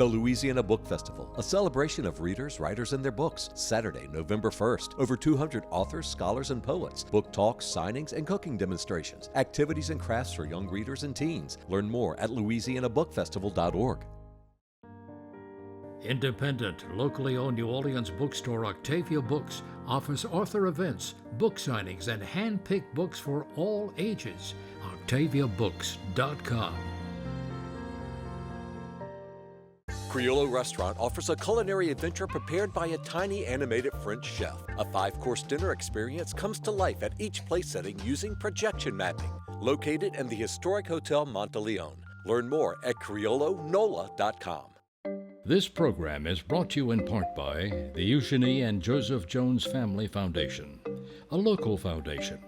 The Louisiana Book Festival, a celebration of readers, writers, and their books. Saturday, November 1st. Over 200 authors, scholars, and poets. Book talks, signings, and cooking demonstrations. Activities and crafts for young readers and teens. Learn more at louisianabookfestival.org. Independent, locally owned New Orleans bookstore Octavia Books offers author events, book signings, and hand-picked books for all ages. OctaviaBooks.com. Criollo Restaurant offers a culinary adventure prepared by a tiny animated French chef. A 5-course dinner experience comes to life at each place setting using projection mapping. Located in the historic Hotel Monteleone. Learn more at CriolloNOLA.com. This program is brought to you in part by the Eugenie and Joseph Jones Family Foundation, a local foundation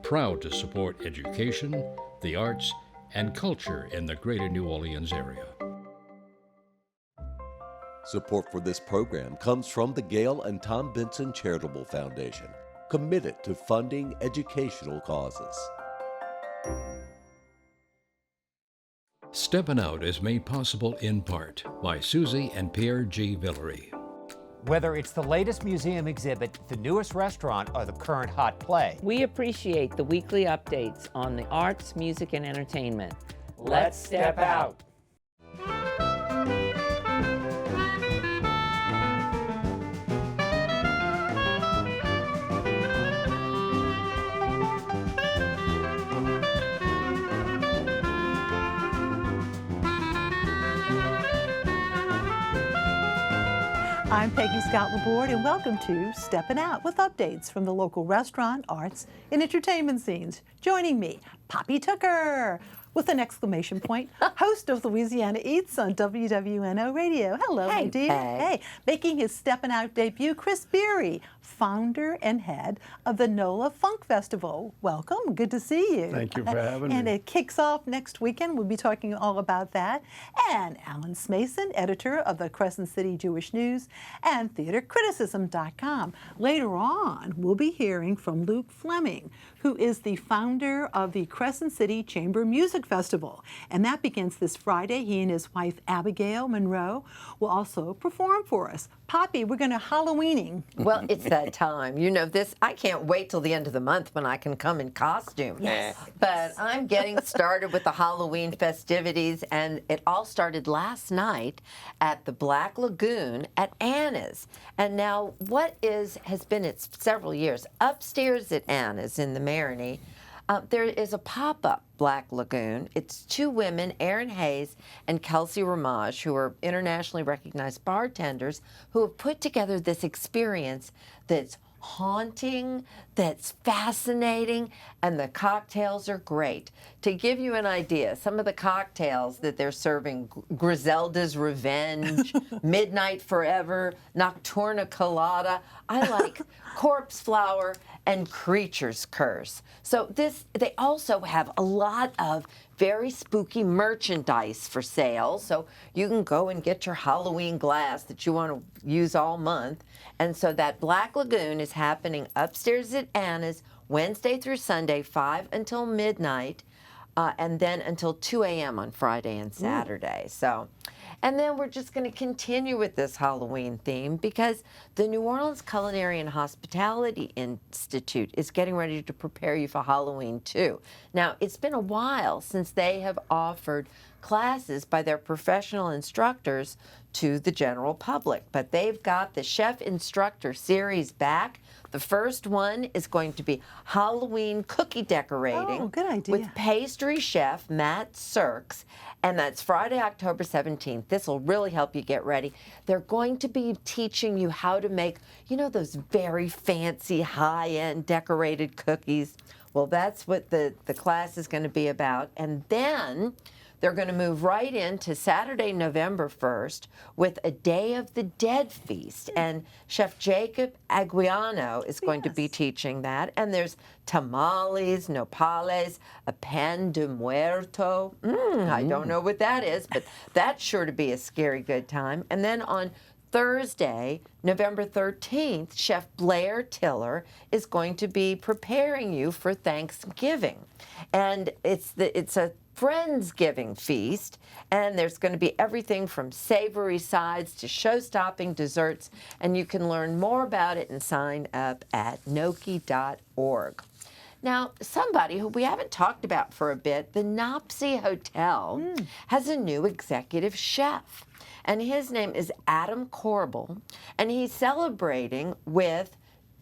proud to support education, the arts, and culture in the greater New Orleans area. Support for this program comes from the Gail and Tom Benson Charitable Foundation, committed to funding educational causes. Steppin Out is made possible in part by Susie and Pierre G. Villery. Whether it's the latest museum exhibit, the newest restaurant, or the current hot play, we appreciate the weekly updates on the arts, music, and entertainment. Let's step out. I'm Peggy Laborde, and welcome to Steppin Out with updates from the local restaurant, arts, and entertainment scenes. Joining me, Poppy Tucker, with an exclamation point, host of Louisiana Eats on WWNO Radio. Hello, my dear. Hey, making his Steppin Out debut, Chris Beary, founder and head of the NOLA Funk Festival. Welcome, good to see you. Thank you for having me. And it kicks off next weekend. We'll be talking all about that. And Alan Smason, editor of the Crescent City Jewish News and theatercriticism.com. Later on, we'll be hearing from Luke Fleming, who is the founder of the Crescent City Chamber Music Festival. And that begins this Friday. He and his wife, Abigail Monroe, will also perform for us. Poppy, we're going to Halloweening. Well, it's that time. You know, this, I can't wait till the end of the month when I can come in costume. Yes. But I'm getting started with the Halloween festivities, and it all started last night at the Black Lagoon at Anna's. And now what has been it's several years, upstairs at Anna's in the Maroney, there is a pop-up Black Lagoon. It's two women, Erin Hayes and Kelsey Ramage, who are internationally recognized bartenders, who have put together this experience that's haunting, that's fascinating, and the cocktails are great. To give you an idea, some of the cocktails that they're serving, Griselda's Revenge, Midnight Forever, Nocturna Colada, I like Corpse Flower, and Creature's Curse. So they also have a lot of very spooky merchandise for sale, so you can go and get your Halloween glass that you want to use all month. And so that Black Lagoon is happening upstairs at Anna's Wednesday through Sunday, 5 until midnight, and then until 2 a.m. on Friday and Saturday. So, and then we're just going to continue with this Halloween theme because the New Orleans Culinary and Hospitality Institute is getting ready to prepare you for Halloween too. Now, it's been a while since they have offered classes by their professional instructors to the general public, but they've got the Chef Instructor Series back. The first one is going to be Halloween cookie decorating. Oh, good idea. With pastry chef Matt Sirks, and that's Friday, October 17th. This will really help you get ready. They're going to be teaching you how to make, you know, those very fancy, high-end decorated cookies. Well, that's what the class is going to be about. And then they're going to move right into Saturday, November 1st with a Day of the Dead feast. And Chef Jacob Aguiano is going to be teaching that. And there's tamales, nopales, a pan de muerto. I don't know what that is, but that's sure to be a scary good time. And then on Thursday, November 13th, Chef Blair Tiller is going to be preparing you for Thanksgiving. And it's a Friendsgiving feast, and there's going to be everything from savory sides to show-stopping desserts, and you can learn more about it and sign up at noki.org. Now, somebody who we haven't talked about for a bit, the Nopsey Hotel, has a new executive chef, and his name is Adam Corbel, and he's celebrating with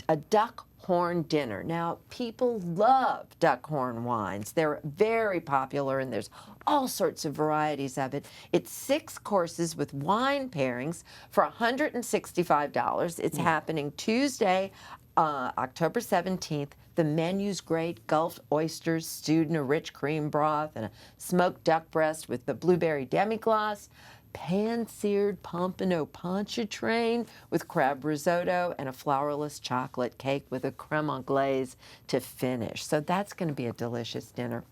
a duck horn dinner. Now, people love duck horn wines. They're very popular, and there's all sorts of varieties of it. It's 6 courses with wine pairings for $165. It's happening Tuesday, October 17th. The menu's great: Gulf oysters stewed in a rich cream broth, and a smoked duck breast with the blueberry demi-glace, pan-seared pompano pontchartrain with crab risotto, and a flourless chocolate cake with a creme anglaise to finish. So that's going to be a delicious dinner.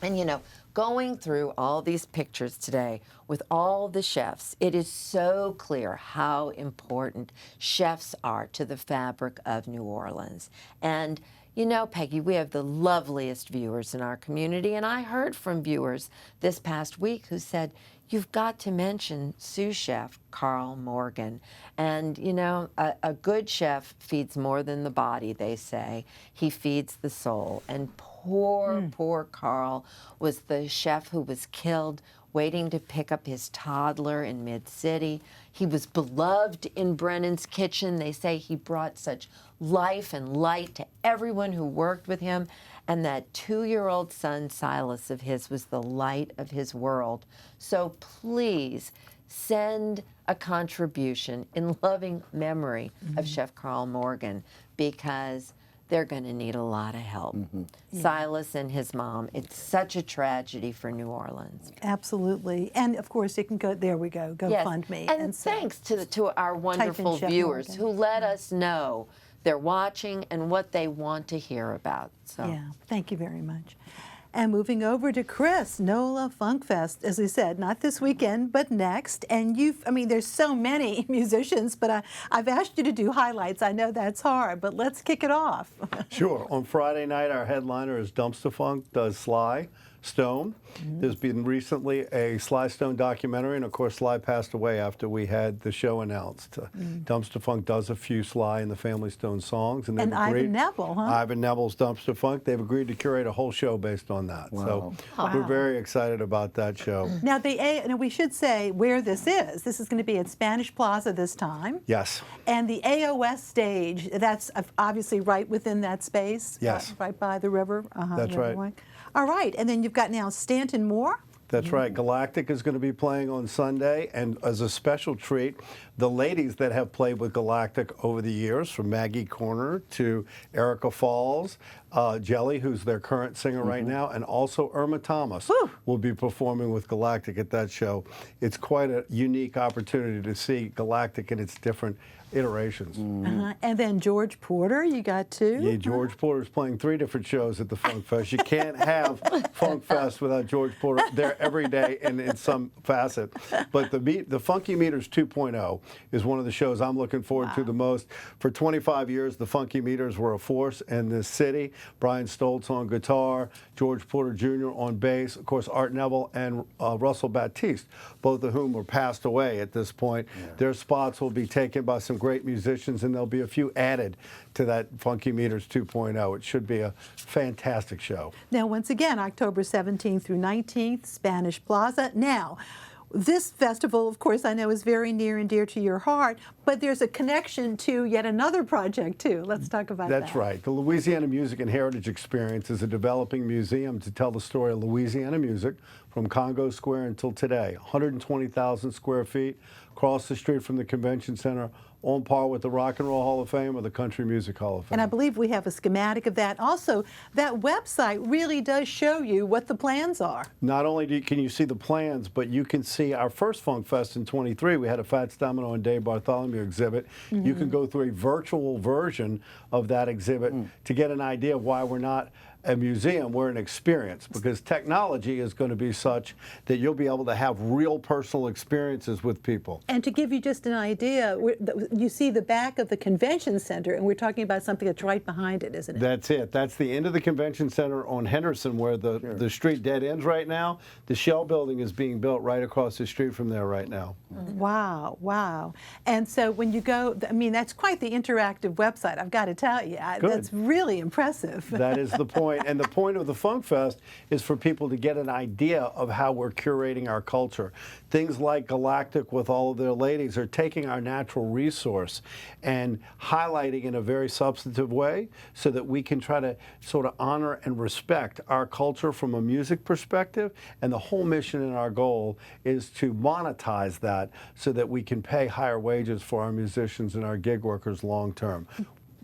And you know, going through all these pictures today with all the chefs, it is so clear how important chefs are to the fabric of New Orleans. And you know, Peggy, we have the loveliest viewers in our community, and I heard from viewers this past week who said, you've got to mention sous chef Carl Morgan. And, you know, a good chef feeds more than the body, they say. He feeds the soul. And poor Carl was the chef who was killed waiting to pick up his toddler in Mid-City. He was beloved in Brennan's kitchen. They say he brought such life and light to everyone who worked with him. And that 2-year-old son, Silas, of his was the light of his world. So please send a contribution in loving memory of Chef Carl Morgan, because they're going to need a lot of help. Silas and his mom, it's such a tragedy for New Orleans. Absolutely. And of course, you can go, there we go, GoFundMe. And thanks to our wonderful viewers who let us know they're watching and what they want to hear about. So. Yeah, thank you very much. And moving over to Chris, NOLA Funk Fest, as I said, not this weekend, but next. And I mean, there's so many musicians, but I've asked you to do highlights. I know that's hard, but let's kick it off. Sure. On Friday night, our headliner is Dumpster Funk, does Sly Stone. There's been recently a Sly Stone documentary, and of course Sly passed away after we had the show announced. Dumpster Funk does a few Sly and the Family Stone songs. And Ivan Neville, huh? Ivan Neville's Dumpster Funk. They've agreed to curate a whole show based on that. Wow. So we're very excited about that show. Now, we should say where this is. This is going to be at Spanish Plaza this time. Yes. And the AOS stage, that's obviously right within that space. Yes. Right by the river. That's right. All right, and then you've got now Stanton Moore. That's right. Galactic is going to be playing on Sunday, and as a special treat, the ladies that have played with Galactic over the years, from Maggie Corner to Erica Falls, Jelly, who's their current singer right now, and also Irma Thomas will be performing with Galactic at that show. It's quite a unique opportunity to see Galactic in its different iterations. And then George Porter, you got two. Yeah, George Porter's playing 3 different shows at the Funk Fest. You can't have Funk Fest without George Porter there every day in some facet. But the Funky Meters 2.0 is one of the shows I'm looking forward to the most. For 25 years, the Funky Meters were a force in this city. Brian Stoltz on guitar, George Porter Jr. on bass, of course Art Neville and Russell Baptiste, both of whom were passed away at this point. Their spots will be taken by some great musicians, and there'll be a few added to that Funky Meters 2.0. It should be a fantastic show. Now, once again, October 17th through 19th, Spanish Plaza. Now, this festival, of course, I know is very near and dear to your heart, but there's a connection to yet another project, too. Let's talk about that. That's right. The Louisiana Music and Heritage Experience is a developing museum to tell the story of Louisiana music from Congo Square until today. 120,000 square feet, across the street from the Convention Center, on par with the Rock and Roll Hall of Fame or the Country Music Hall of Fame. And I believe we have a schematic of that. Also, that website really does show you what the plans are. Not only can you see the plans, but you can see our first Funk Fest in '23. We had a Fats Domino and Dave Bartholomew exhibit. You can go through a virtual version of that exhibit to get an idea of why we're not a museum, we're an experience, because technology is going to be such that you'll be able to have real personal experiences with people. And to give you just an idea, you see the back of the convention center, and we're talking about something that's right behind it, isn't it? That's it. That's the end of the convention center on Henderson, where the street dead ends right now. The Shell building is being built right across the street from there right now. Wow, wow. And so when you go, I mean, that's quite the interactive website, I've got to tell you. That's really impressive. That is the point. And the point of the Funk Fest is for people to get an idea of how we're curating our culture. Things like Galactic with all of their ladies are taking our natural resource and highlighting in a very substantive way so that we can try to sort of honor and respect our culture from a music perspective. And the whole mission and our goal is to monetize that so that we can pay higher wages for our musicians and our gig workers long term.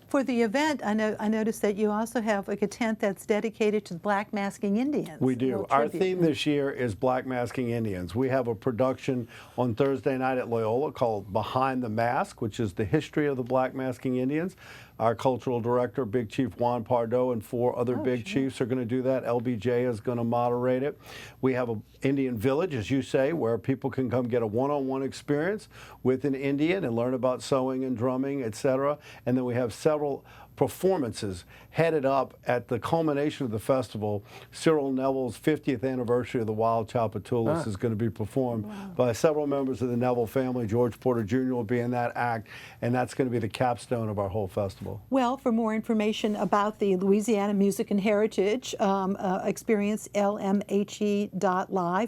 For the event, I noticed that you also have like a tent that's dedicated to Black Masking Indians. We do. Our theme this year is Black Masking Indians. We have a production on Thursday night at Loyola called Behind the Mask, which is the history of the Black Masking Indians. Our cultural director, Big Chief Juan Pardo, and 4 other big chiefs are going to do that. LBJ is going to moderate it. We have an Indian village, as you say, where people can come get a one-on-one experience with an Indian and learn about sewing and drumming, etc. And then we have several performances headed up at the culmination of the festival. Cyril Neville's 50th anniversary of the Wild Chapatulas is going to be performed by several members of the Neville family. George Porter Jr. will be in that act, and that's going to be the capstone of our whole festival. Well, for more information about the Louisiana Music and Heritage experience, lmhe.live,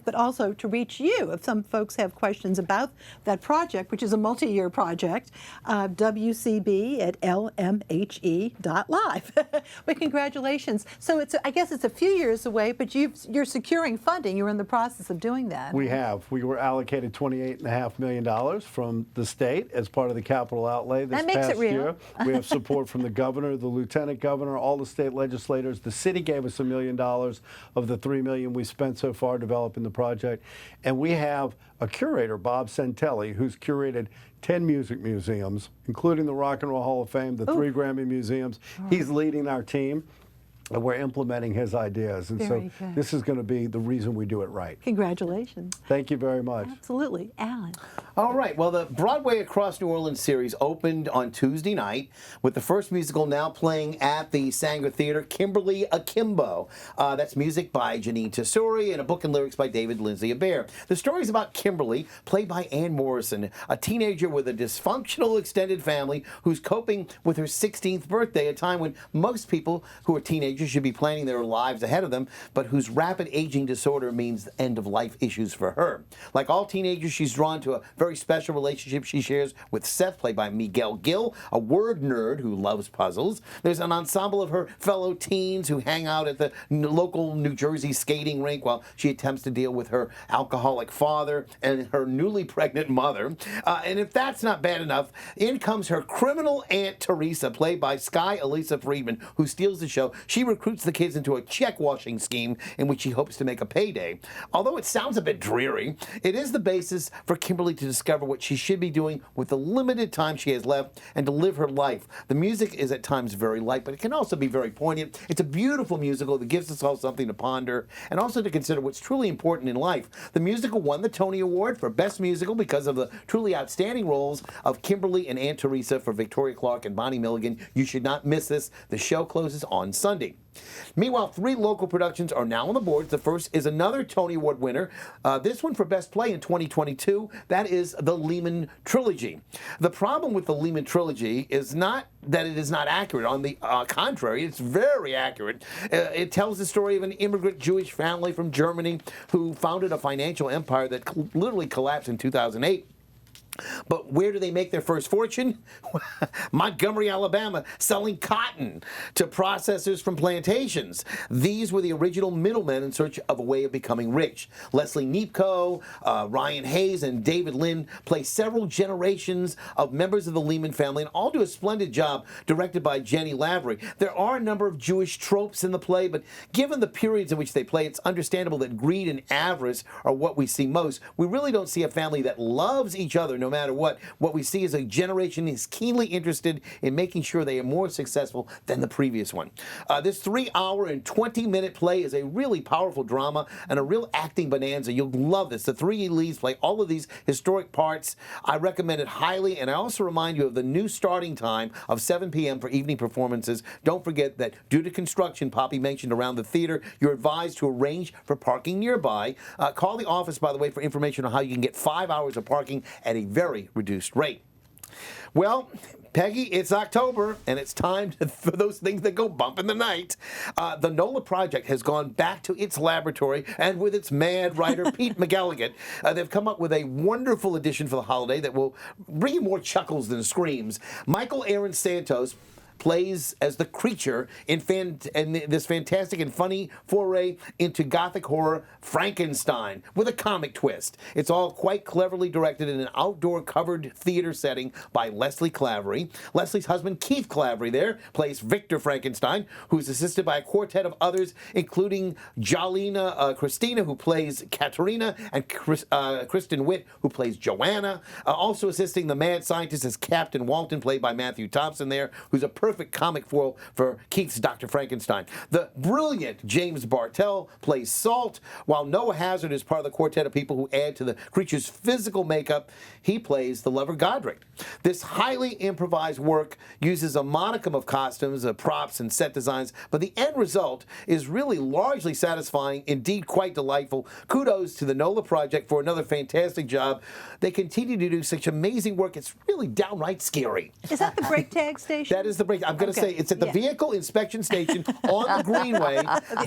but also to reach you if some folks have questions about that project, which is a multi-year project, WCB at lmhe.live. But congratulations. So I guess it's a few years away, but you're securing funding. You're in the process of doing that. We have. We were allocated $28.5 million from the state as part of the capital outlay this past year. We have support from the governor, the lieutenant governor, all the state legislators. The city gave us $1 million of the $3 million we spent so far developing the project. And we have a curator, Bob Centelli, who's curated 10 music museums, including the Rock and Roll Hall of Fame, the 3 Grammy museums. He's leading our team, and we're implementing his ideas. And so this is going to be the reason we do it right. Congratulations. Thank you very much. Absolutely. Alan. All right. Well, the Broadway Across New Orleans series opened on Tuesday night with the first musical now playing at the Sanger Theater, Kimberly Akimbo. That's music by Janine Tesori and a book and lyrics by David Lindsay Abair. The story is about Kimberly, played by Ann Morrison, a teenager with a dysfunctional extended family who's coping with her 16th birthday, a time when most people who are teenagers should be planning their lives ahead of them, but whose rapid aging disorder means end-of-life issues for her. Like all teenagers, she's drawn to a very special relationship she shares with Seth, played by Miguel Gill, a word nerd who loves puzzles. There's an ensemble of her fellow teens who hang out at the local New Jersey skating rink while she attempts to deal with her alcoholic father and her newly pregnant mother. And if that's not bad enough, in comes her criminal Aunt Teresa, played by Sky Elisa Friedman, who steals the show. She recruits the kids into a check-washing scheme in which she hopes to make a payday. Although it sounds a bit dreary, it is the basis for Kimberly to discover what she should be doing with the limited time she has left and to live her life. The music is at times very light, but it can also be very poignant. It's a beautiful musical that gives us all something to ponder and also to consider what's truly important in life. The musical won the Tony Award for Best Musical because of the truly outstanding roles of Kimberly and Aunt Teresa for Victoria Clark and Bonnie Milligan. You should not miss this. The show closes on Sunday. Meanwhile, 3 local productions are now on the board. The first is another Tony Award winner, this one for Best Play in 2022. That is the Lehman Trilogy. The problem with the Lehman Trilogy is not that it is not accurate. On the contrary, it's very accurate. It tells the story of an immigrant Jewish family from Germany who founded a financial empire that literally collapsed in 2008. But where do they make their first fortune? Montgomery, Alabama, selling cotton to processors from plantations. These were the original middlemen in search of a way of becoming rich. Leslie Neepko, Ryan Hayes, and David Lynn play several generations of members of the Lehman family and all do a splendid job, directed by Jenny Lavery. There are a number of Jewish tropes in the play, but given the periods in which they play, it's understandable that greed and avarice are what we see most. We really don't see a family that loves each other together no matter what. What we see is a generation is keenly interested in making sure they are more successful than the previous one. This 3-hour and 20-minute play is a really powerful drama and a real acting bonanza. You'll love this. The three leads play all of these historic parts. I recommend it highly, and I also remind you of the new starting time of 7 p.m. for evening performances. Don't forget that due to construction Poppy mentioned around the theater, you're advised to arrange for parking nearby. Call the office, by the way, for information on how you can get 5 hours of parking at a very reduced rate. Well, Peggy, it's October, and it's time for those things that go bump in the night. The NOLA project has gone back to its laboratory, and with its mad writer, Pete McElligott, they've come up with a wonderful edition for the holiday that will bring you more chuckles than screams. Michael Aaron Santos plays as the creature in this fantastic and funny foray into Gothic horror Frankenstein with a comic twist. It's all quite cleverly directed in an outdoor covered theater setting by Leslie Clavery. Leslie's husband, Keith Clavery, there plays Victor Frankenstein, who's assisted by a quartet of others, including Jolina Christina, who plays Katerina, and Kristen Witt, who plays Joanna. Also assisting the mad scientist is Captain Walton, played by Matthew Thompson there, who's a perfect comic foil for Keith's Dr. Frankenstein. The brilliant James Bartell plays Salt, while Noah Hazard is part of the quartet of people who add to the creature's physical makeup. He plays the lover Godric. This highly improvised work uses a modicum of costumes, props, and set designs, but the end result is really largely satisfying, indeed quite delightful. Kudos to the NOLA project for another fantastic job. They continue to do such amazing work. It's really downright scary. Is that the brake tag station? That is the brake. I'm going to say it's at the Vehicle Inspection Station on the Greenway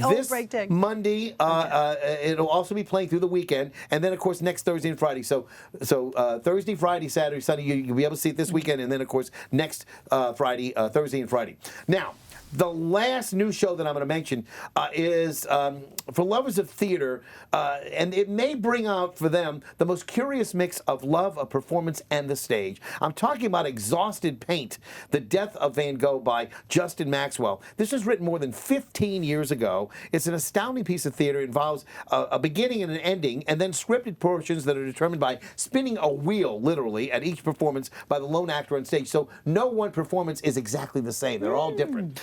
this Monday. It'll also be playing through the weekend, and then of course next Thursday and Friday. So Thursday, Friday, Saturday, Sunday. You'll be able to see it this weekend, and then of course next Friday, Thursday and Friday. Now, the last new show that I'm going to mention is for lovers of theater, and it may bring out for them the most curious mix of love of performance and the stage. I'm talking about Exhausted Paint, The Death of Van Gogh by Justin Maxwell. This was written more than 15 years ago. It's an astounding piece of theater. It involves a beginning and an ending, and then scripted portions that are determined by spinning a wheel, literally, at each performance by the lone actor on stage. So no one performance is exactly the same. They're all different.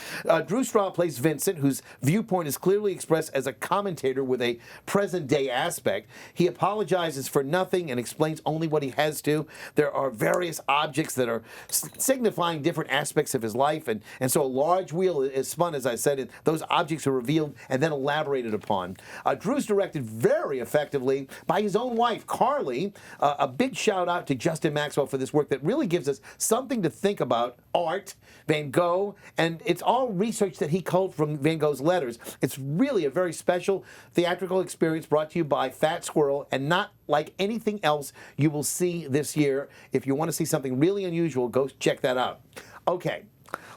Drew Straw plays Vincent, whose viewpoint is clearly expressed as a commentator with a present-day aspect. He apologizes for nothing and explains only what he has to. There are various objects that are signifying different aspects of his life, and so a large wheel is spun, as I said, and those objects are revealed and then elaborated upon. Drew's directed very effectively by his own wife, Carly. A big shout-out to Justin Maxwell for this work that really gives us something to think about art, Van Gogh, and it's all research that he culled from Van Gogh's letters. It's really a very special theatrical experience brought to you by Fat Squirrel, and not like anything else you will see this year. If you want to see something really unusual, go check that out. Okay,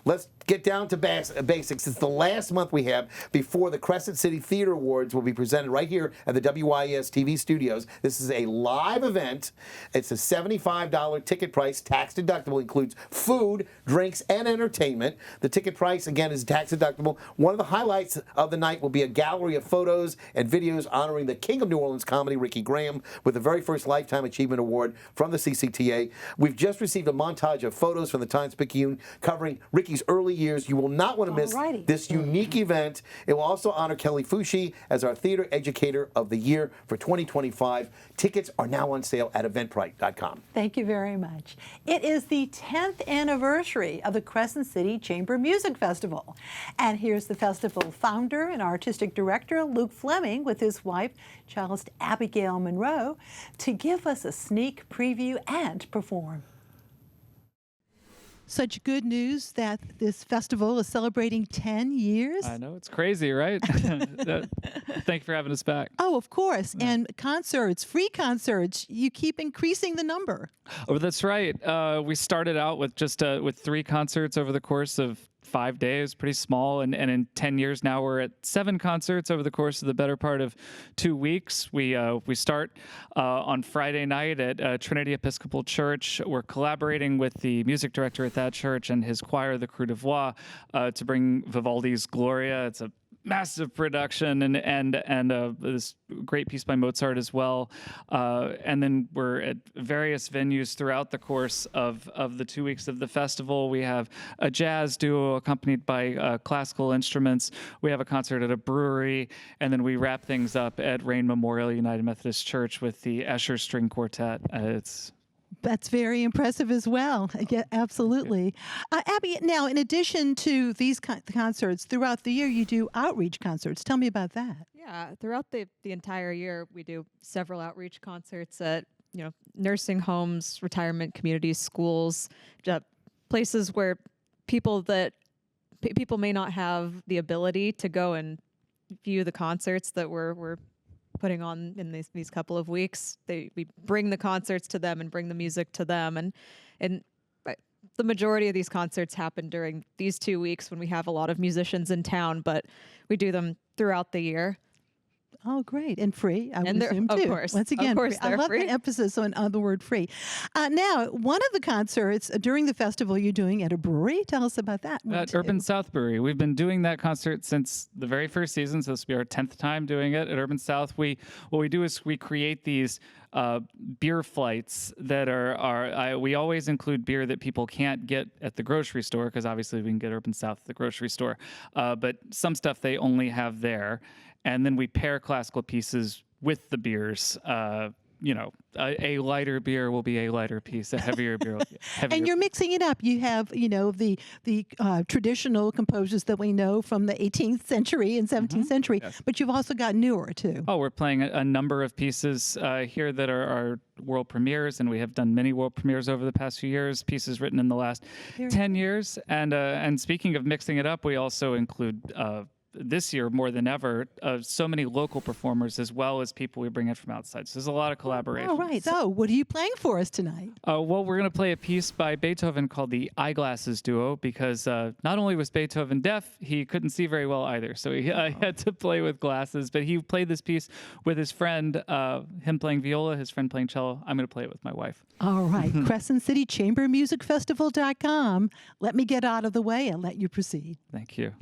let's get down to basics. It's the last month we have before the Crescent City Theater Awards will be presented right here at the WYES TV studios. This is a live event. It's a $75 ticket price, tax deductible, includes food, drinks, and entertainment. The ticket price, again, is tax deductible. One of the highlights of the night will be a gallery of photos and videos honoring the king of New Orleans comedy, Ricky Graham, with the very first Lifetime Achievement Award from the CCTA. We've just received a montage of photos from the Times-Picayune covering Ricky's early years. You will not want to miss this unique event. It will also honor Kelly Fushi as our Theater Educator of the Year for 2025. Tickets are now on sale at eventbrite.com. Thank you very much. It is the 10th anniversary of the Crescent City Chamber Music Festival. And here's the festival founder and artistic director, Luke Fleming, with his wife, cellist Abigail Monroe, to give us a sneak preview and perform. Such good news that this festival is celebrating 10 years. I know, it's crazy, right? Thank you for having us back. Oh, of course. Yeah. And concerts, free concerts, you keep increasing the number. Oh, that's right. We started out with just with 3 concerts over the course of 5 days, pretty small, and in 10 years now we're at 7 concerts over the course of the better part of 2 weeks. We start on Friday night at Trinity Episcopal Church. We're collaborating with the music director at that church and his choir, the Crew de Voix, to bring Vivaldi's Gloria. It's a massive production and this great piece by Mozart as well. And then we're at various venues throughout the course of the 2 weeks of the festival. We have a jazz duo accompanied by classical instruments. We have a concert at a brewery, and then we wrap things up at Rain Memorial United Methodist Church with the Escher String Quartet. That's very impressive as well. Yeah, absolutely. Abby, now, in addition to these concerts, throughout the year, you do outreach concerts. Tell me about that. Yeah, throughout the entire year, we do several outreach concerts at, nursing homes, retirement communities, schools, places where people may not have the ability to go and view the concerts that we're putting on in these couple of weeks. We bring the concerts to them and bring the music to them, and the majority of these concerts happen during these 2 weeks when we have a lot of musicians in town, but we do them throughout the year. Oh, great. And free, I would assume, too. Of course. Once again, of course free. I love the emphasis on the word free. Now, one of the concerts during the festival you're doing at a brewery. Tell us about that. At Urban South Brewery. We've been doing that concert since the very first season, so this will be our 10th time doing it at Urban South. What we do is we create these beer flights that we always include beer that people can't get at the grocery store, because obviously we can get Urban South at the grocery store, but some stuff they only have there. And then we pair classical pieces with the beers. A lighter beer will be a lighter piece. A heavier beer will be heavier. And you're mixing it up. You have, the traditional composers that we know from the 18th century and 17th century, yes. But you've also got newer, too. Oh, we're playing a number of pieces here that are world premieres, and we have done many world premieres over the past few years, pieces written in the last 10 years. And speaking of mixing it up, we also include this year more than ever, so many local performers as well as people we bring in from outside. So there's a lot of collaboration. All right. So what are you playing for us tonight? Well, we're going to play a piece by Beethoven called the Eyeglasses Duo, because not only was Beethoven deaf, he couldn't see very well either. So he had to play with glasses. But he played this piece with his friend, him playing viola, his friend playing cello. I'm going to play it with my wife. All right. Crescent City Chamber Music Festival.com. Let me get out of the way and let you proceed. Thank you.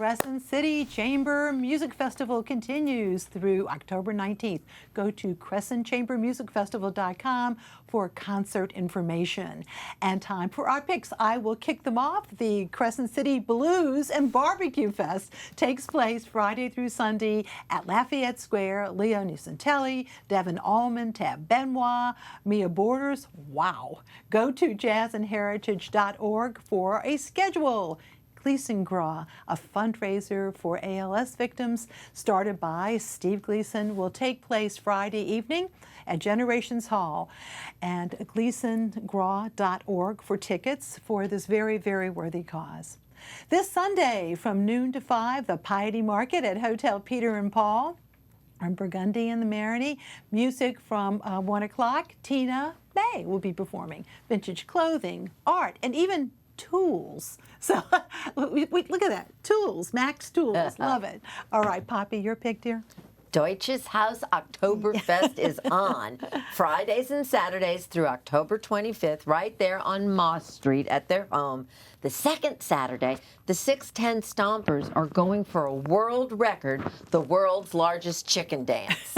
Crescent Crescent City Chamber Music Festival continues through October 19th. Go to crescentchambermusicfestival.com for concert information. And time for our picks. I will kick them off. The Crescent City Blues and Barbecue Fest takes place Friday through Sunday at Lafayette Square. Leo Nisantelli, Devin Allman, Tab Benoit, Mia Borders. Wow. Go to jazzandheritage.org for a schedule. Gleason Gras, a fundraiser for ALS victims started by Steve Gleason, will take place Friday evening at Generations Hall, and gleasongras.org for tickets for this very, very worthy cause. This Sunday from noon to 5, the Piety Market at Hotel Peter and Paul. From Burgundy and the Marigny, music from 1 o'clock. Tina May will be performing. Vintage clothing, art, and even tools. So look at that. Tools, Max Tools. Love it. All right, Poppy, your pick, dear. Deutsches Haus Oktoberfest is on Fridays and Saturdays through October 25th, right there on Moss Street at their home. The second Saturday, the 610 Stompers are going for a world record, the world's largest chicken dance.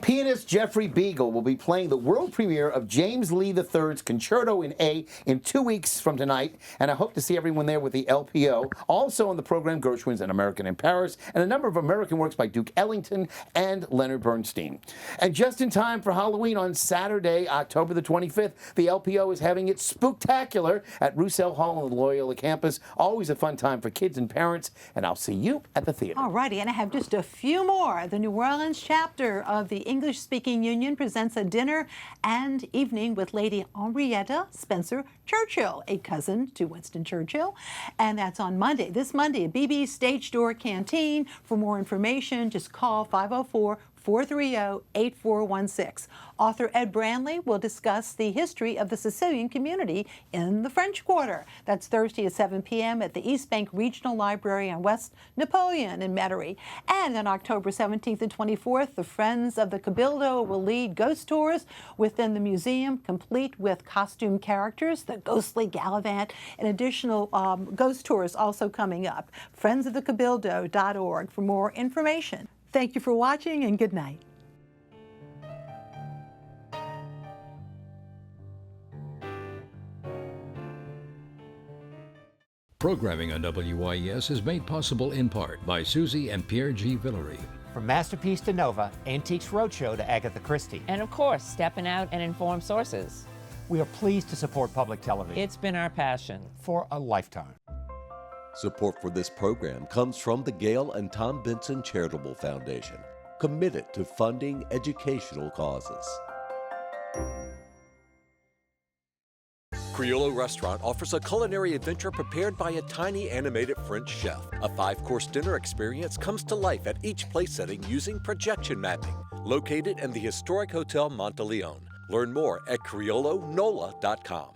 Pianist Jeffrey Beagle will be playing the world premiere of James Lee III's Concerto in A in 2 weeks from tonight, and I hope to see everyone there with the LPO. Also on the program, Gershwin's An American in Paris, and a number of American works by Duke Ellington and Leonard Bernstein. And just in time for Halloween on Saturday, October the 25th, the LPO is having its Spooktacular at Roussel Hall on the Loyola campus. Always a fun time for kids and parents, and I'll see you at the theater. All righty, and I have just a few more. The New Orleans chapter of the English-Speaking Union presents a dinner and evening with Lady Henrietta Spencer Churchill, a cousin to Winston Churchill, and that's on Monday. This Monday at BB's Stage Door Canteen. For more information, just call 504-430-8416. Author Ed Branley will discuss the history of the Sicilian community in the French Quarter. That's Thursday at 7 p.m. at the East Bank Regional Library on West Napoleon in Metairie. And on October 17th and 24th, the Friends of the Cabildo will lead ghost tours within the museum, complete with costume characters, the ghostly Gallivant, and additional ghost tours also coming up. Friendsofthecabildo.org for more information. Thank you for watching, and good night. Programming on WYES is made possible in part by Susie and Pierre G. Villery. From Masterpiece to Nova, Antiques Roadshow to Agatha Christie. And of course, Steppin Out and Informed Sources. We are pleased to support public television. It's been our passion. For a lifetime. Support for this program comes from the Gail and Tom Benson Charitable Foundation, committed to funding educational causes. Criollo Restaurant offers a culinary adventure prepared by a tiny animated French chef. A 5-course dinner experience comes to life at each place setting using projection mapping. Located in the historic Hotel Monteleone. Learn more at criollonola.com.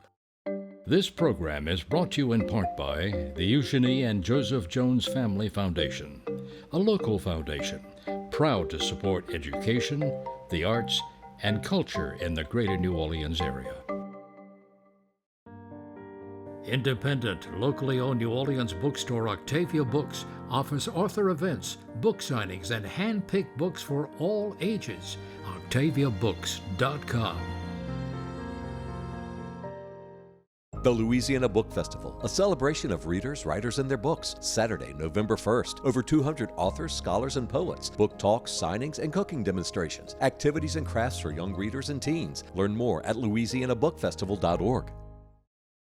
This program is brought to you in part by the Eugenie and Joseph Jones Family Foundation, a local foundation proud to support education, the arts, and culture in the greater New Orleans area. Independent, locally owned New Orleans bookstore Octavia Books offers author events, book signings, and hand-picked books for all ages. OctaviaBooks.com. The Louisiana Book Festival, a celebration of readers, writers, and their books. Saturday, November 1st. Over 200 authors, scholars, and poets. Book talks, signings, and cooking demonstrations. Activities and crafts for young readers and teens. Learn more at louisianabookfestival.org.